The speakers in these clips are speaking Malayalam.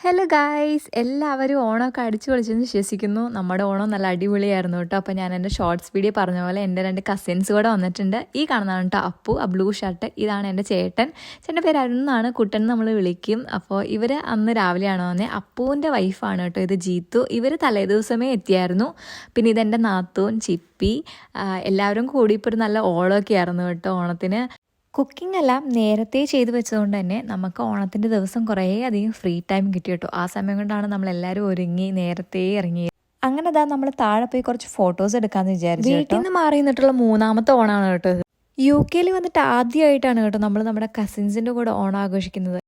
ഹലോ ഗായ്സ്, എല്ലാവരും ഓണമൊക്കെ അടിച്ചു പൊളിച്ചെന്ന് വിശ്വസിക്കുന്നു. നമ്മുടെ ഓണം നല്ല അടിപൊളിയായിരുന്നു കേട്ടോ. അപ്പോൾ ഞാൻ എൻ്റെ ഷോർട്സ് വീഡിയോ പറഞ്ഞ പോലെ എൻ്റെ 2 കസിൻസ് കൂടെ വന്നിട്ടുണ്ട്. ഈ കാണുന്നതാണ് കേട്ടോ അപ്പു, ആ ബ്ലൂ ഷർട്ട്. ഇതാണ് എൻ്റെ ചേട്ടൻ്റെ പേര് അരുന്നാണ്, കുട്ടൻ നമ്മൾ വിളിക്കും. അപ്പോൾ ഇവർ അന്ന് രാവിലെയാണ് വന്നത്. അപ്പുവിൻ്റെ വൈഫാണ് കേട്ടോ ഇത്, ജീത്തു. ഇവർ തലേദിവസമേ എത്തിയായിരുന്നു. പിന്നെ ഇതെൻ്റെ നാത്തൂൻ ചിപ്പി. എല്ലാവരും കൂടി ഇപ്പോൾ ഒരു നല്ല ഓണമൊക്കെ ആയിരുന്നു കേട്ടോ ഓണത്തിന്. കുക്കിംഗ് എല്ലാം നേരത്തെ ചെയ്തു വെച്ചതുകൊണ്ട് തന്നെ നമുക്ക് ഓണത്തിൻ്റെ ദിവസം കുറേ അധികം ഫ്രീ ടൈം കിട്ടി കേട്ടോ. ആ സമയം കൊണ്ടാണ് നമ്മളെല്ലാവരും ഒരുങ്ങി നേരത്തെ ഇറങ്ങി. അങ്ങനെ അതാ നമ്മൾ താഴെ പോയി കുറച്ച് ഫോട്ടോസ് എടുക്കാമെന്ന് വിചാരിച്ചു. വീട്ടിൽ നിന്ന് മാറി നിന്നിട്ടുള്ള 3ാമത്തെ ഓണമാണ് കേട്ടോ. UK വന്നിട്ട് ആദ്യമായിട്ടാണ് കേട്ടോ നമ്മൾ നമ്മുടെ കസിൻസിൻ്റെ കൂടെ ഓണം ആഘോഷിക്കുന്നത്.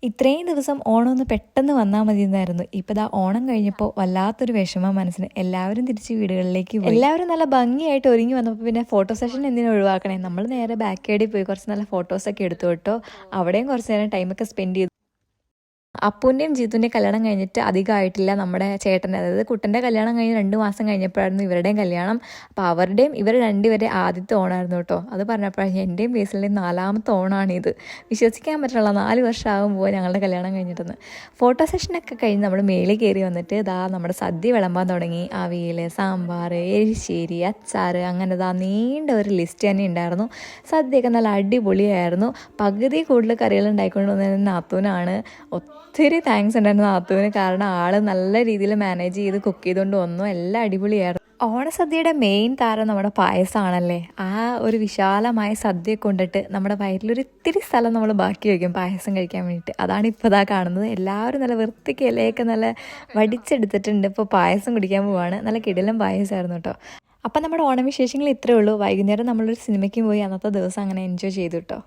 ഇത്രയും ദിവസം ഓണം ഒന്ന് പെട്ടെന്ന് വന്നാൽ മതി എന്നായിരുന്നു. ഇപ്പോൾ ദാ ഓണം കഴിഞ്ഞപ്പോൾ വല്ലാത്തൊരു വിഷമം മനസ്സിന്. എല്ലാവരും തിരിച്ച് വീടുകളിലേക്ക് പോയി. എല്ലാവരും നല്ല ഭംഗിയായിട്ട് ഒരുങ്ങി വന്നപ്പോൾ പിന്നെ ഫോട്ടോ സെഷൻ എന്തിനും ഒഴിവാക്കണേ, നമ്മൾ നേരെ ബാക്ക് സൈഡിൽ പോയി കുറച്ച് നല്ല ഫോട്ടോസൊക്കെ എടുത്തു കേട്ടോ. അവിടെയും കുറച്ച് നേരം ടൈമൊക്കെ സ്പെൻഡ് ചെയ്തു. അപ്പൂൻ്റെയും ജീത്തുൻ്റെയും കല്യാണം കഴിഞ്ഞിട്ട് അധികമായിട്ടില്ല നമ്മുടെ ചേട്ടൻ്റെ, അതായത് കുട്ടൻ്റെ കല്യാണം കഴിഞ്ഞ് 2 മാസം കഴിഞ്ഞപ്പോഴായിരുന്നു ഇവരുടെയും കല്യാണം. അപ്പോൾ ഇവർ രണ്ടുപേരെ ആദ്യത്തെ ഓണമായിരുന്നു കേട്ടോ. അത് പറഞ്ഞപ്പോഴാണ് എൻ്റെയും ബേസിലെയും 4ാമത്തെ ഓണമാണിത്. വിശ്വസിക്കാൻ പറ്റുള്ള 4 വർഷമാകുമ്പോൾ ഞങ്ങളുടെ കല്യാണം കഴിഞ്ഞിട്ടെന്ന്. ഫോട്ടോ സെഷനൊക്കെ കഴിഞ്ഞ് നമ്മൾ മേളിൽ കയറി വന്നിട്ട് ഇതാ നമ്മുടെ സദ്യ വിളമ്പാൻ തുടങ്ങി. അവിയൽ, സാമ്പാർ, എരിശ്ശേരി, അച്ചാർ, അങ്ങനെ ഇതാ നീണ്ട ഒരു ലിസ്റ്റ് തന്നെ ഉണ്ടായിരുന്നു. സദ്യയൊക്കെ നല്ല അടിപൊളിയായിരുന്നു. പകുതി കൂടുതൽ കറികൾ ഉണ്ടായിക്കൊണ്ട് വന്നത് നാത്തൂനാണ്. ഒത്തിരി താങ്ക്സ് ഉണ്ടായിരുന്നു നാത്തൂന്, കാരണം ആൾ നല്ല രീതിയിൽ മാനേജ് ചെയ്ത് കുക്ക് ചെയ്തുകൊണ്ട് വന്നു. എല്ലാം അടിപൊളിയായിരുന്നു. ഓണസദ്യയുടെ മെയിൻ താരം നമ്മുടെ പായസമാണല്ലേ. ആ ഒരു വിശാലമായ സദ്യ കൊണ്ടിട്ട് നമ്മുടെ വയറ്റിലൊരു ഇത്തിരി സ്ഥലം നമ്മൾ ബാക്കി വയ്ക്കും പായസം കഴിക്കാൻ വേണ്ടിയിട്ട്. അതാണ് ഇപ്പോൾ ഇതാ കാണുന്നത്. എല്ലാവരും നല്ല വൃത്തിക്ക് ഇലയൊക്കെ നല്ല വടിച്ചെടുത്തിട്ടുണ്ട്. ഇപ്പോൾ പായസം കുടിക്കാൻ പോവാണ്. നല്ല കിടിലൻ പായസമായിരുന്നു കേട്ടോ. അപ്പം നമ്മുടെ ഓണവിശേഷങ്ങൾ ഇത്രയേ ഉള്ളൂ. വൈകുന്നേരം നമ്മളൊരു സിനിമയ്ക്ക് പോയി അന്നത്തെ ദിവസം അങ്ങനെ എൻജോയ് ചെയ്തു കേട്ടോ.